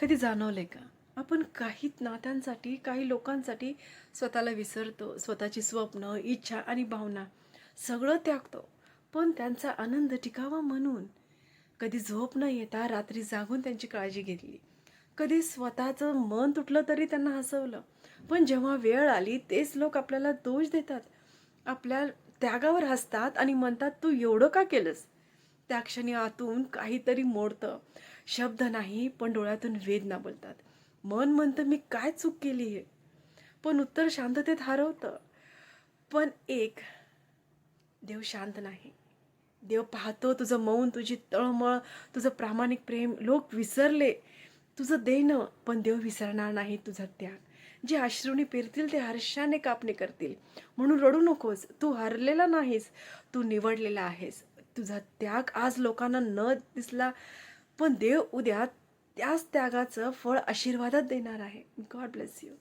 कधी जाणवलंय का? आपण काही नात्यांसाठी, काही लोकांसाठी स्वतःला विसरतो. स्वतःची स्वप्न, इच्छा आणि भावना सगळं त्यागतो. पण त्यांचा आनंद टिकावा म्हणून कधी झोप न येता रात्री जागून त्यांची काळजी घेतली. कधी स्वतःचं मन तुटलं तरी त्यांना हसवलं. पण जेव्हा वेळ आली तेच लोक आपल्याला दोष देतात. आपल्या त्यागावर हसतात आणि म्हणतात, "तू एवढं का केलंस?" त्या क्षणी आतून काहीतरी मोडतं. शब्द नाही, पण डोळ्यातून वेदना बोलतात. मन म्हणतं, "मी काय चूक केली आहे?" पण उत्तर शांततेत हरवतं. पण एक देव शांत नाही. देव पाहतो तुझं मौन, तुझी तळमळ, तुझं प्रामाणिक प्रेम. लोक विसरले तुझं देणं, पण देव विसरणार नाही तुझा त्याग. जे अश्रूने पेरतील ते हर्षाने कापणी करतील. म्हणून रडू नकोस. तू हरलेला नाहीस, तू निवडलेला आहेस. तुझा त्याग आज लोकांना न दिसला, पण देव उद्या त्याच त्यागाचं फळ आशीर्वादात देणार आहे. God bless you.